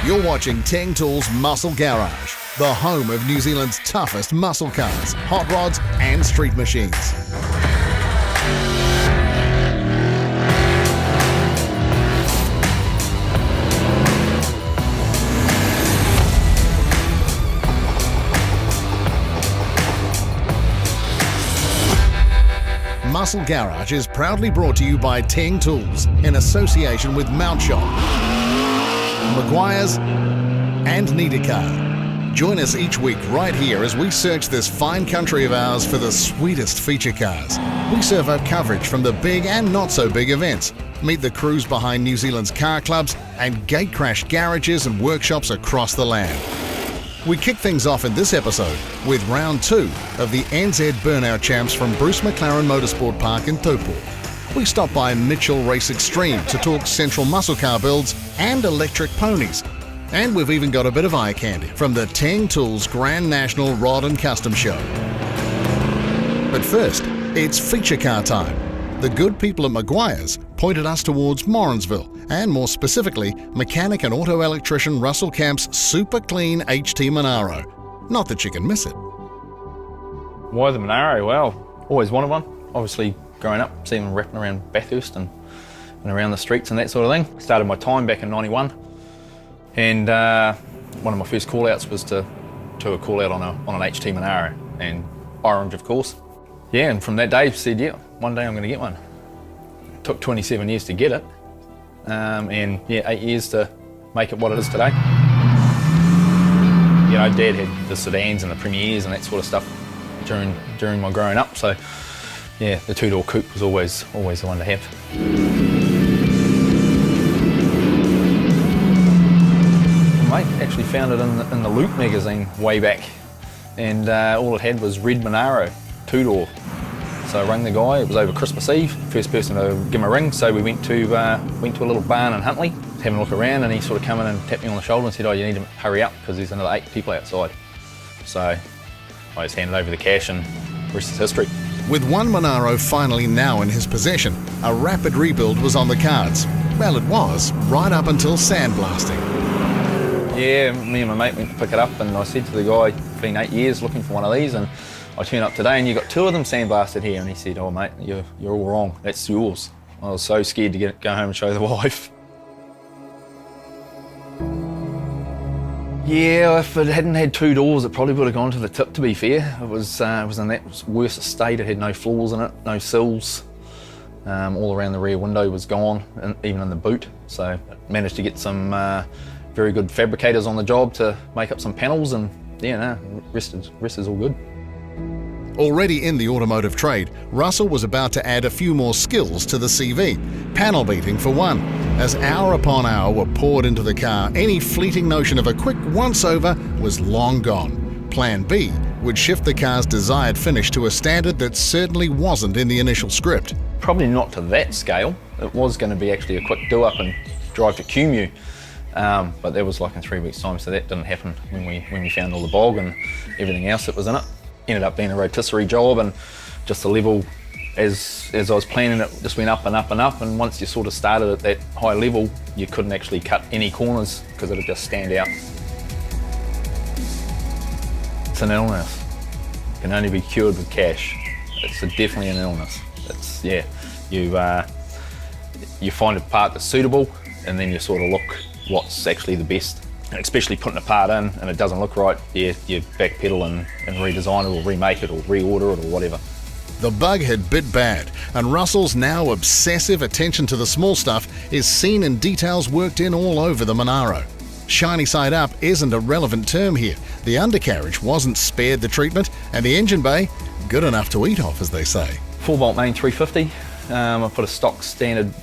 You're watching Teng Tools Muscle Garage, the home of New Zealand's toughest muscle cars, hot rods and street machines. Muscle Garage is proudly brought to you by Teng Tools in association with Mount Shop, Maguire's and Niedercar. Join us each week right here as we search this fine country of ours for the sweetest feature cars. We serve up coverage from the big and not so big events. Meet the crews behind New Zealand's car clubs and gate crash garages and workshops across the land. We kick things off in this episode with round 2 of the NZ Burnout Champs from Bruce McLaren Motorsport Park in Taupo. We stop by Mitchell Race Xtreme to talk central muscle car builds and electric ponies. And we've even got a bit of eye candy from the Teng Tools Grand National Rod and Custom Show. But first, it's feature car time. The good people at Maguire's pointed us towards Morrinsville, and more specifically, mechanic and auto electrician Russell Camp's super clean HT Monaro. Not that you can miss it. Why the Monaro? Well, always wanted one. Obviously, growing up, seeing them wrapping around Bathurst and around the streets and that sort of thing. Started my time back in '91, and one of my first call-outs was to a call-out on an HT Monaro, and orange, of course. Yeah, and from that day, said, yeah, one day I'm going to get one. It took 27 years to get it, and yeah, 8 years to make it what it is today. You know, Dad had the sedans and the premieres and that sort of stuff during my growing up, so yeah, the two-door coupe was always the one to have. My mate actually found it in the Loop magazine way back, and all it had was red Monaro, two-door. So I rang the guy. It was over Christmas Eve. First person to give him a ring. So we went to a little barn in Huntly, having a look around, and he sort of came in and tapped me on the shoulder and said, "Oh, you need to hurry up because there's another 8 people outside." So I just handed over the cash, and the rest is history. With one Monaro finally now in his possession, a rapid rebuild was on the cards. Well, it was, right up until sandblasting. Yeah, me and my mate went to pick it up, and I said to the guy, "It's been 8 years looking for one of these, and I turn up today and you got 2 of them sandblasted here." And he said, "Oh mate, you're all wrong. That's yours." I was so scared to go home and show the wife. Yeah, if it hadn't had 2 doors, it probably would have gone to the tip, to be fair. It was in that worse state. It had no floors in it, no sills. All around the rear window was gone, and even in the boot. So I managed to get some very good fabricators on the job to make up some panels, and yeah, no, rest is all good. Already in the automotive trade, Russell was about to add a few more skills to the CV. Panel beating for one. As hour upon hour were poured into the car, any fleeting notion of a quick once-over was long gone. Plan B would shift the car's desired finish to a standard that certainly wasn't in the initial script. Probably not to that scale. It was going to be actually a quick do-up and drive to QMU. But that was like in 3 weeks' time, so that didn't happen when we found all the bog and everything else that was in it. Ended up being a rotisserie job, and just the level as I was planning it just went up and up and up, and once you sort of started at that high level, you couldn't actually cut any corners because it would just stand out. It's an illness. It can only be cured with cash. It's definitely an illness. It's, yeah, you find a part that's suitable, and then you sort of look what's actually the best. Especially putting a part in and it doesn't look right, you backpedal and redesign it or remake it or reorder it or whatever. The bug had bit bad, and Russell's now obsessive attention to the small stuff is seen in details worked in all over the Monaro. Shiny side up isn't a relevant term here. The undercarriage wasn't spared the treatment, and the engine bay, good enough to eat off, as they say. 4-bolt main 350. I put a stock standard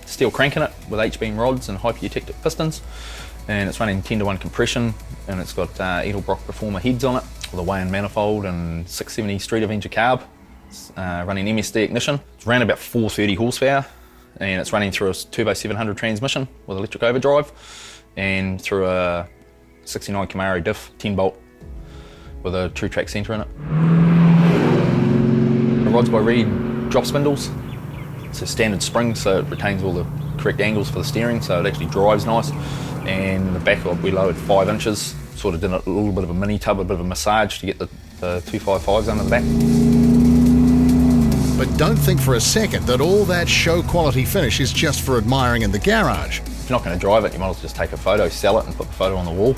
steel crank in it with H-beam rods and hyper-eutectic pistons. And it's running 10-to-1 compression, and it's got Edelbrock Performer heads on it with a weigh-in manifold and 670 Street Avenger carb. It's running MSD ignition. It's around about 430 horsepower, and it's running through a Turbo 700 transmission with electric overdrive, and through a 69 Camaro diff, 10-bolt with a true track centre in it. The rods by Reed drop spindles. It's a standard spring, so it retains all the correct angles for the steering, so it actually drives nice. and the back we lowered 5 inches, sort of did a little bit of a mini tub, a bit of a massage to get the 255s under the back. But don't think for a second that all that show quality finish is just for admiring in the garage. If you're not going to drive it, you might as well just take a photo, sell it and put the photo on the wall.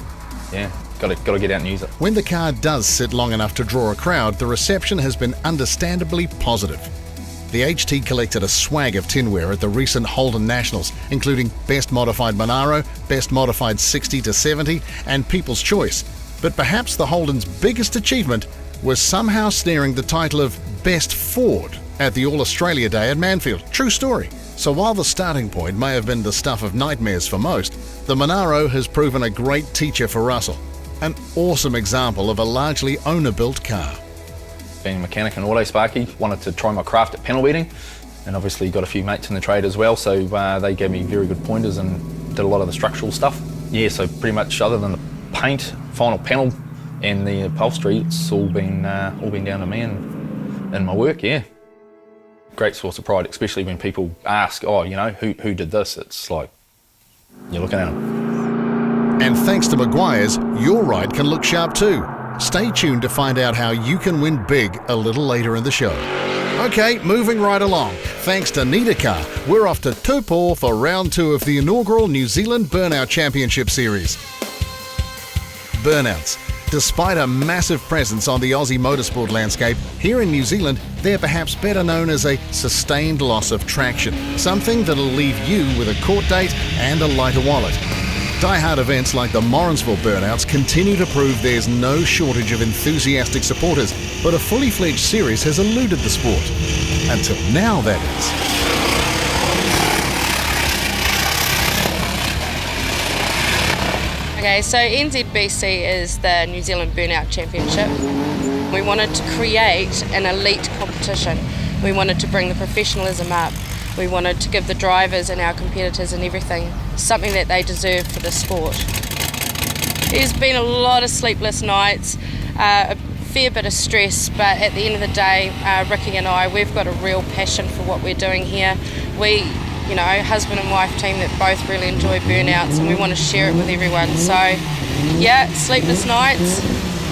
Yeah, got to get out and use it. When the car does sit long enough to draw a crowd, the reception has been understandably positive. The HT collected a swag of tinware at the recent Holden Nationals, including Best Modified Monaro, Best Modified 60 to 70 and People's Choice. But perhaps the Holden's biggest achievement was somehow snaring the title of Best Ford at the All-Australia Day at Manfield. True story. So while the starting point may have been the stuff of nightmares for most, the Monaro has proven a great teacher for Russell. An awesome example of a largely owner-built car. Being a mechanic and auto sparky, wanted to try my craft at panel beating, and obviously got a few mates in the trade as well, so they gave me very good pointers and did a lot of the structural stuff. Yeah, so pretty much other than the paint, final panel and the upholstery, it's all been down to me and my work, yeah. Great source of pride, especially when people ask, oh, you know, who did this? It's like, you're looking at them. And thanks to Maguire's, your ride can look sharp too. Stay tuned to find out how you can win big a little later in the show. Okay, moving right along. Thanks to Car, we're off to Taupo for round 2 of the inaugural New Zealand Burnout Championship Series. Burnouts. Despite a massive presence on the Aussie motorsport landscape, here in New Zealand, they're perhaps better known as a sustained loss of traction, something that'll leave you with a court date and a lighter wallet. Die-hard events like the Morrinsville Burnouts continue to prove there's no shortage of enthusiastic supporters, but a fully fledged series has eluded the sport. Until now, that is. Okay, so NZBC is the New Zealand Burnout Championship. We wanted to create an elite competition. We wanted to bring the professionalism up. We wanted to give the drivers and our competitors and everything something that they deserve for the sport. There's been a lot of sleepless nights, a fair bit of stress, but at the end of the day, Ricky and I, we've got a real passion for what we're doing here. We, husband and wife team that both really enjoy burnouts, and we want to share it with everyone. So, yeah, sleepless nights,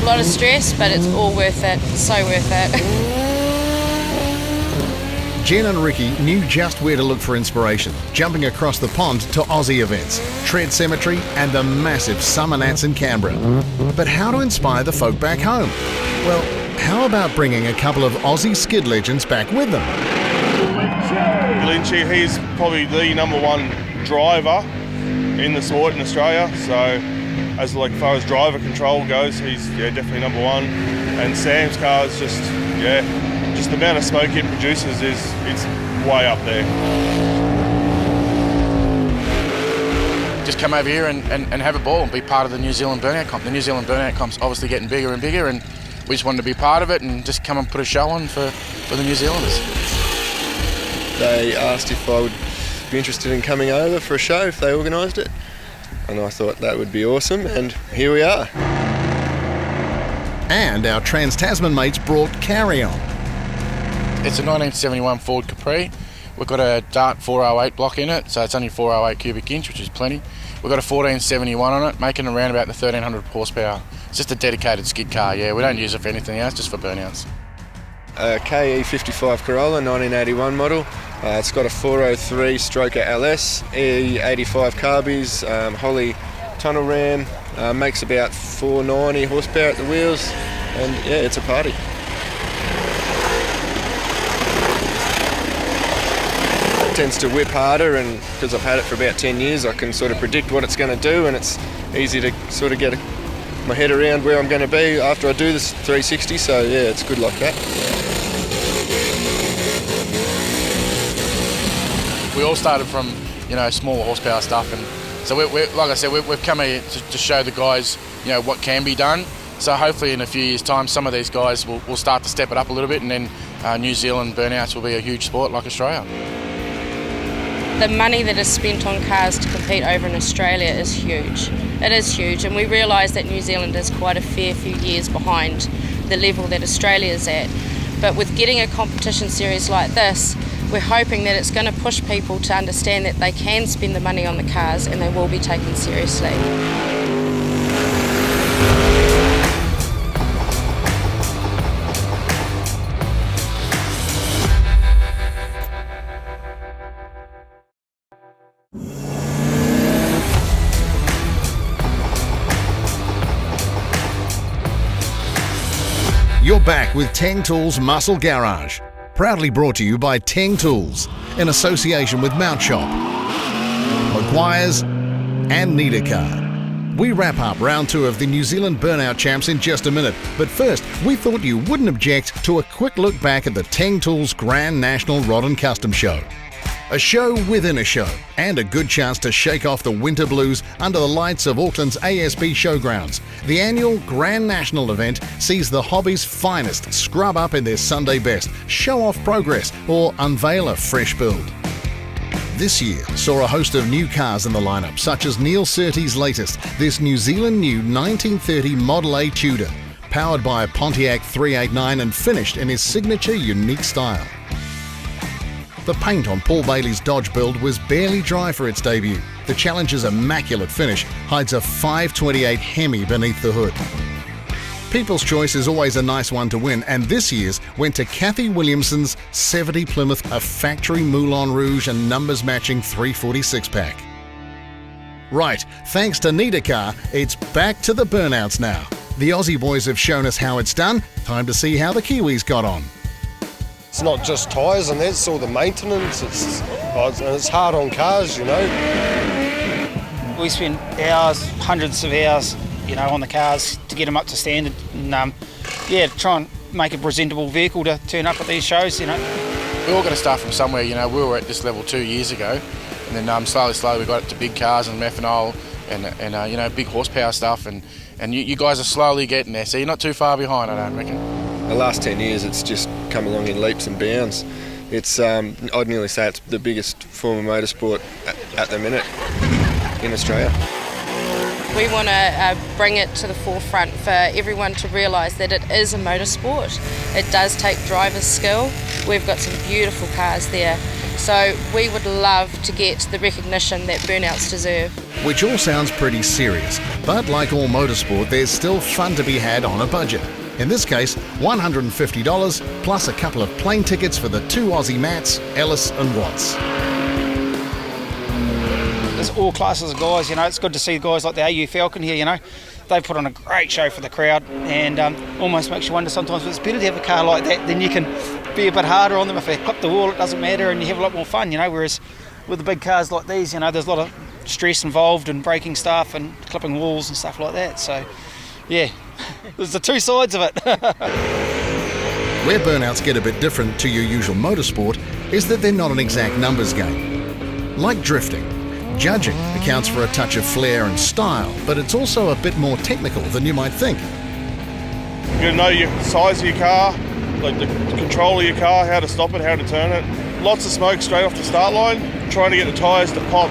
a lot of stress, but it's all worth it, so worth it. Jen and Ricky knew just where to look for inspiration, jumping across the pond to Aussie events, Tread Cemetery and the massive Summer Nats in Canberra. But how to inspire the folk back home? Well, how about bringing a couple of Aussie skid legends back with them? Lynchy, he's probably the #1 driver in the sport in Australia, so as far as driver control goes, he's definitely #1. And Sam's car is just the amount of smoke it produces it's way up there. Just come over here and have a ball and be part of the New Zealand Burnout Comp. The New Zealand Burnout Comp's obviously getting bigger and bigger, and we just wanted to be part of it and just come and put a show on for the New Zealanders. They asked if I would be interested in coming over for a show if they organised it, and I thought that would be awesome, and here we are. And our Trans-Tasman mates brought carry-on. It's a 1971 Ford Capri. We've got a Dart 408 block in it, so it's only 408 cubic inch, which is plenty. We've got a 1471 on it, making around about the 1300 horsepower. It's just a dedicated skid car, we don't use it for anything else, just for burnouts. A KE55 Corolla, 1981 model. It's got a 403 Stroker LS, E85 carbies, Holly tunnel ram, makes about 490 horsepower at the wheels, and it's a party. It tends to whip harder, and because I've had it for about 10 years, I can sort of predict what it's going to do, and it's easy to sort of get my head around where I'm going to be after I do this 360, so it's good like that. We all started from, smaller horsepower stuff, and so we're like I said, we've come here to show the guys, what can be done. So hopefully in a few years' time, some of these guys will start to step it up a little bit, and then New Zealand burnouts will be a huge sport like Australia. The money that is spent on cars to compete over in Australia is huge. It is huge, and we realise that New Zealand is quite a fair few years behind the level that Australia is at. But with getting a competition series like this, we're hoping that it's going to push people to understand that they can spend the money on the cars and they will be taken seriously. You're back with Teng Tools Muscle Garage, proudly brought to you by Teng Tools, in association with Mount Shop, Maguire's and Niedercar. We wrap up round 2 of the New Zealand Burnout Champs in just a minute, but first, we thought you wouldn't object to a quick look back at the Teng Tools Grand National Rod and Custom Show. A show within a show, and a good chance to shake off the winter blues under the lights of Auckland's ASB Showgrounds. The annual Grand National event sees the hobby's finest scrub up in their Sunday best, show off progress, or unveil a fresh build. This year saw a host of new cars in the lineup, such as Neil Surtees' latest, this New Zealand new 1930 Model A Tudor, powered by a Pontiac 389 and finished in his signature unique style. The paint on Paul Bailey's Dodge build was barely dry for its debut. The Challenger's immaculate finish hides a 528 Hemi beneath the hood. People's Choice is always a nice one to win, and this year's went to Kathy Williamson's 70 Plymouth, a factory Moulin Rouge and numbers matching 346 pack. Right, thanks to Niedercar, it's back to the Burnouts now. The Aussie boys have shown us how it's done. Time to see how the Kiwis got on. It's not just tyres and that's all the maintenance, it's hard on cars, you know. We spend hours, hundreds of hours, you know, on the cars to get them up to standard and try and make a presentable vehicle to turn up at these shows, you know. We all got to start from somewhere, you know. We were at this level 2 years ago, and then slowly we got it to big cars and methanol and you know, big horsepower stuff, and you guys are slowly getting there, so you're not too far behind, I don't reckon. The last 10 years it's just come along in leaps and bounds. It's I'd nearly say it's the biggest form of motorsport at the minute in Australia. We want to bring it to the forefront for everyone to realise that it is a motorsport. It does take driver's skill. We've got some beautiful cars there. So we would love to get the recognition that Burnouts deserve. Which all sounds pretty serious, but like all motorsport, there's still fun to be had on a budget. In this case, $150 plus a couple of plane tickets for the 2 Aussie Mats, Ellis and Watts. There's all classes of guys, you know. It's good to see guys like the AU Falcon here, you know. They put on a great show for the crowd, and almost makes you wonder sometimes if it's better to have a car like that, then you can be a bit harder on them. If they clip the wall, it doesn't matter, and you have a lot more fun, you know. Whereas with the big cars like these, you know, there's a lot of stress involved in braking stuff and clipping walls and stuff like that. So, yeah, there's the 2 sides of it. Where Burnouts get a bit different to your usual motorsport is that they're not an exact numbers game. Like drifting, judging accounts for a touch of flair and style, but it's also a bit more technical than you might think. You gotta know your size of your car, like the control of your car, how to stop it, how to turn it. Lots of smoke straight off the start line, trying to get the tyres to pop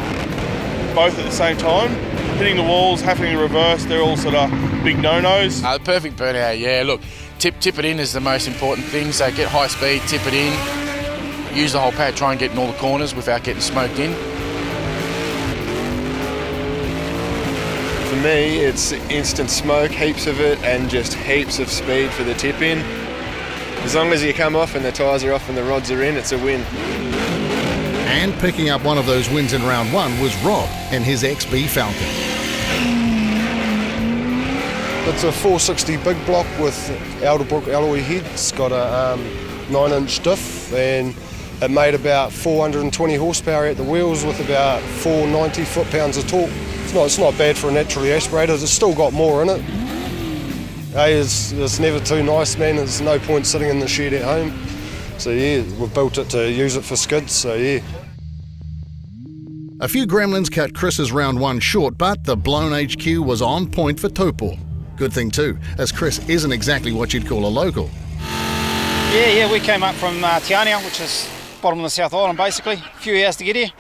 both at the same time. Hitting the walls, having to reverse, they're all sort of big no-nos. The perfect burnout, yeah, look, tip it in is the most important thing, so get high speed, tip it in, use the whole pad, try and get in all the corners without getting smoked in. For me, it's instant smoke, heaps of it, and just heaps of speed for the tip in. As long as you come off and the tyres are off and the rods are in, it's a win. And picking up one of those wins in round 1 was Rob in his XB Falcon. It's a 460 big block with Elderbrook alloy head. It's got a 9-inch diff, and it made about 420 horsepower at the wheels with about 490 foot-pounds of torque. It's not bad for a naturally aspirated. It's still got more in it. Hey, it's never too nice, man. There's no point sitting in the shed at home. So yeah, we've built it to use it for skids, so yeah. A few gremlins cut Chris's round 1 short, but the blown HQ was on point for Taupo. Good thing too, as Chris isn't exactly what you'd call a local. Yeah, we came up from Tiania, which is bottom of the South Island basically. A few hours to get here.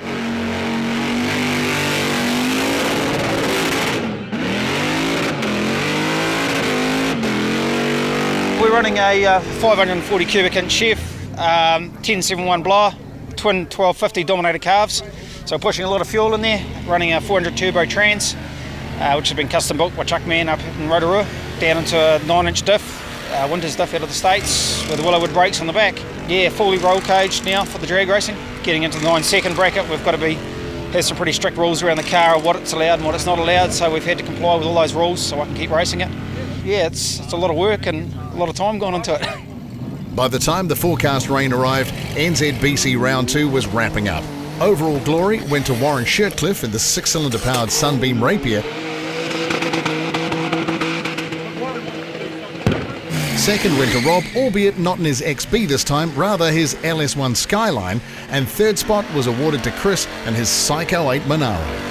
We're running a 540 cubic inch chef, 1071 blower, twin 1250 Dominator calves. So pushing a lot of fuel in there, running a 400 turbo trans, which has been custom built by Chuckman up in Rotorua, down into a 9-inch diff, Winters diff out of the States with Willowwood brakes on the back. Yeah, fully roll caged now for the drag racing. Getting into the 9-second bracket, we've got to have some pretty strict rules around the car of what it's allowed and what it's not allowed, so we've had to comply with all those rules so I can keep racing it. Yeah, it's a lot of work and a lot of time gone into it. By the time the forecast rain arrived, NZBC Round 2 was wrapping up. Overall glory went to Warren Shirtcliffe in the 6-cylinder powered Sunbeam Rapier. Second went to Rob, albeit not in his XB this time, rather his LS1 Skyline, and third spot was awarded to Chris and his Psycho 8 Monaro.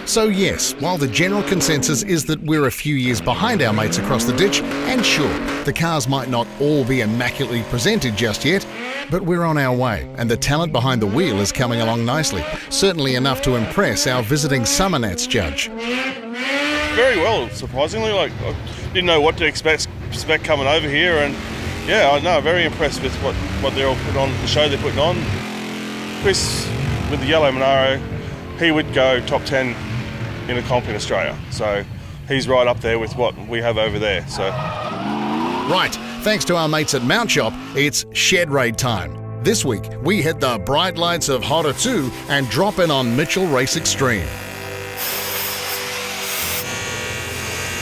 So yes, while the general consensus is that we're a few years behind our mates across the ditch, and sure, the cars might not all be immaculately presented just yet, but we're on our way, and the talent behind the wheel is coming along nicely, certainly enough to impress our visiting Summer Nats judge. Very well, surprisingly. I didn't know what to expect coming over here, and yeah, I know, very impressed with what they're all putting on, the show they're putting on. Chris, with the yellow Monaro, he would go top 10 in a comp in Australia, so he's right up there with what we have over there. So right, thanks to our mates at Mount Shop, it's shed raid time. This week we hit the bright lights of Horatū and drop in on Mitchell Race Xtreme.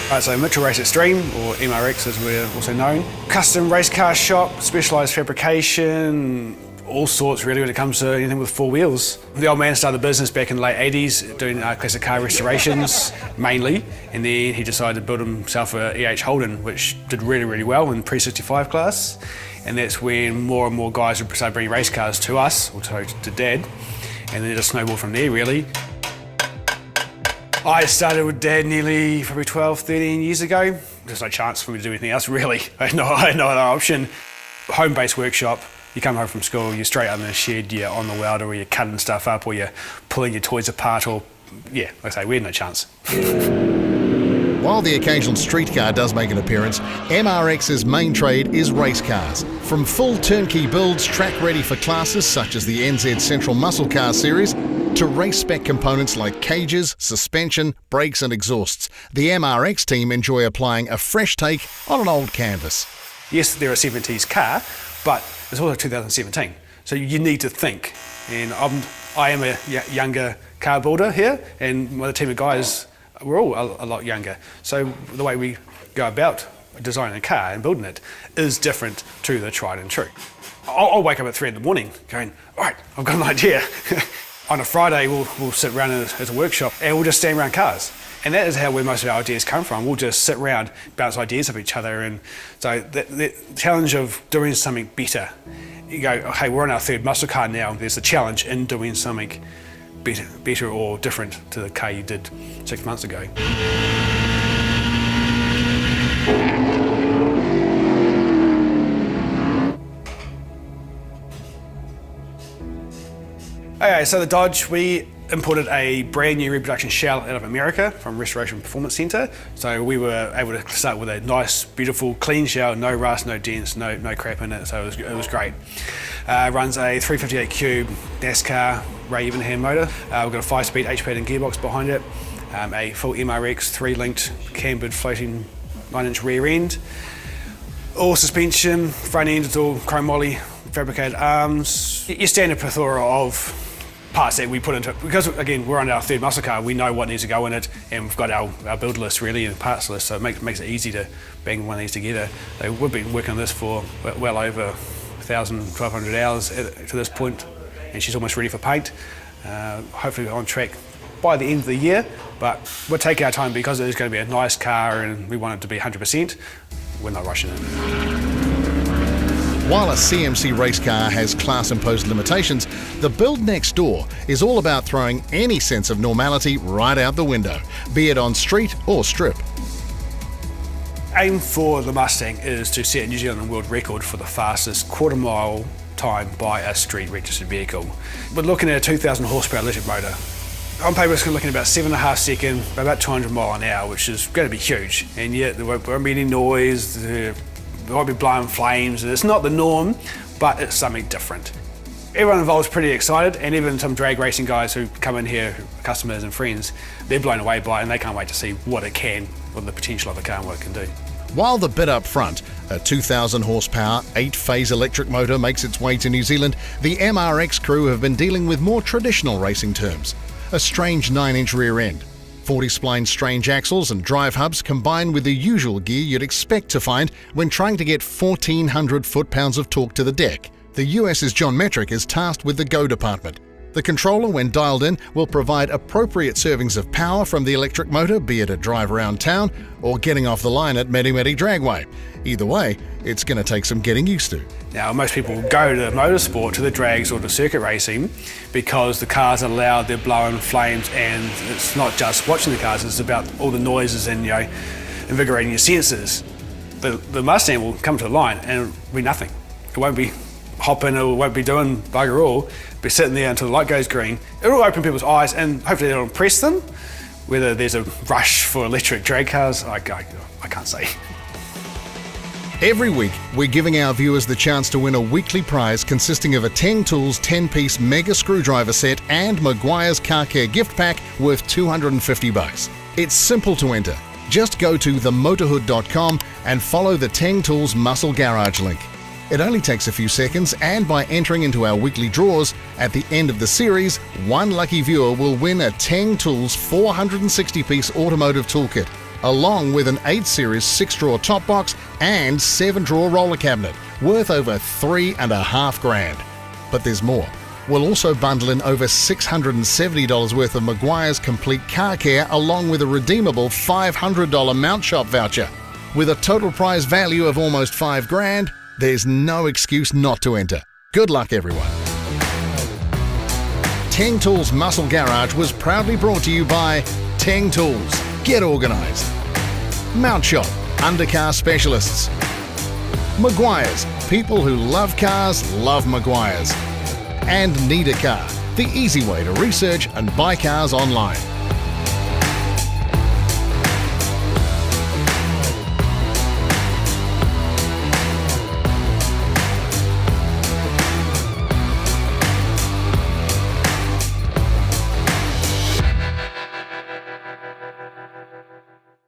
Right, so Mitchell Race Xtreme, or MRX as we're also known. Custom race car shop, specialised fabrication, all sorts really when it comes to anything with four wheels. The old man started the business back in the late 80s doing classic car restorations mainly, and then he decided to build himself a EH Holden, which did really, really well in pre-65 class. And that's when more and more guys would start bringing race cars to us, or to Dad, and then it just snowballed from there really. I started with Dad nearly probably 12, 13 years ago. There's no chance for me to do anything else really. I had no other option. Home-based workshop. You come home from school, you're straight out in the shed, you're on the welder, or you're cutting stuff up, or you're pulling your toys apart, or yeah, like I say, we had no chance. While the occasional street car does make an appearance, MRX's main trade is race cars. From full turnkey builds track ready for classes such as the NZ Central Muscle Car Series, to race spec components like cages, suspension, brakes and exhausts, the MRX team enjoy applying a fresh take on an old canvas. Yes, they're a 70s car, but it's also 2017, so you need to think. And I am a younger car builder here, and my team of guys, we're all a lot younger. So the way we go about designing a car and building it is different to the tried and true. I'll wake up at 3 in the morning going, all right, I've got an idea. On a Friday, we'll sit around as a workshop and we'll just stand around cars. And that is where most of our ideas come from. We'll just sit around, bounce ideas off each other. And so the challenge of doing something better, you go, hey, we're on our third muscle car now. There's a challenge in doing something better or different to the car you did 6 months ago. Okay, so the Dodge, we imported a brand new reproduction shell out of America from Restoration Performance Centre. So we were able to start with a nice, beautiful, clean shell, no rust, no dents, no crap in it, so it was great. Runs a 358 cube NASCAR Ray Evenham motor. We've got a 5-speed H-pad and gearbox behind it, a full MRX 3-linked cambered floating 9-inch rear end. All suspension, front end, it's all chrome moly, fabricated arms. Your standard plethora of parts that we put into it, because again we're on our third muscle car, we know what needs to go in it, and we've got our build list really and parts list, so it makes it easy to bang one of these together. So we've been working on this for well over 1,000, 1,200 hours to this point, and she's almost ready for paint. Hopefully on track by the end of the year, but we'll take our time because it is going to be a nice car and we want it to be 100%. We're not rushing it. While a CMC race car has class-imposed limitations, the build next door is all about throwing any sense of normality right out the window, be it on street or strip. Aim for the Mustang is to set a New Zealand world record for the fastest quarter-mile time by a street-registered vehicle. We're looking at a 2,000 horsepower electric motor. On paper, it's looking at about 7.5 seconds, about 200 mile an hour, which is going to be huge. And yet there won't be any noise. There might be blowing flames, and it's not the norm, but it's something different. everyone involved is pretty excited, and even some drag racing guys who come in here, customers and friends, they're blown away by it and they can't wait to see what the potential of the car and what it can do. While the bit up front, a 2,000 horsepower, 8-phase electric motor makes its way to New Zealand, the MRX crew have been dealing with more traditional racing terms. A strange 9-inch rear end, 40-spline strange axles and drive hubs combined with the usual gear you'd expect to find when trying to get 1,400 foot-pounds of torque to the deck. The US's John Metric is tasked with the Go department. The controller, when dialed in, will provide appropriate servings of power from the electric motor, be it a drive around town or getting off the line at Medi Dragway. Either way, it's going to take some getting used to. Now, most people go to motorsport, to the drags or to circuit racing because the cars are loud, they're blowing flames, and it's not just watching the cars, it's about all the noises and, invigorating your senses. The Mustang will come to the line and it'll be nothing. It won't be hopping, it won't be doing bugger all, be sitting there until the light goes green. It'll open people's eyes and hopefully it'll impress them. Whether there's a rush for electric drag cars, I can't say. Every week, we're giving our viewers the chance to win a weekly prize consisting of a Teng Tools 10-piece mega screwdriver set and Maguire's car care gift pack worth $250. It's simple to enter. Just go to themotorhood.com and follow the Teng Tools Muscle Garage link. It only takes a few seconds, and by entering into our weekly draws, at the end of the series, one lucky viewer will win a Teng Tools 460-piece automotive toolkit, along with an 8 Series 6-drawer top box and 7-drawer roller cabinet, worth over $3.5 grand. But there's more. We'll also bundle in over $670 worth of Maguire's complete car care, along with a redeemable $500 mount shop voucher. With a total prize value of almost $5 grand, there's no excuse not to enter. Good luck, everyone. Teng Tools Muscle Garage was proudly brought to you by Teng Tools. Get organised. Mount Shop, undercar specialists. Maguire's, people who love cars love Maguire's. And Need a Car, the easy way to research and buy cars online.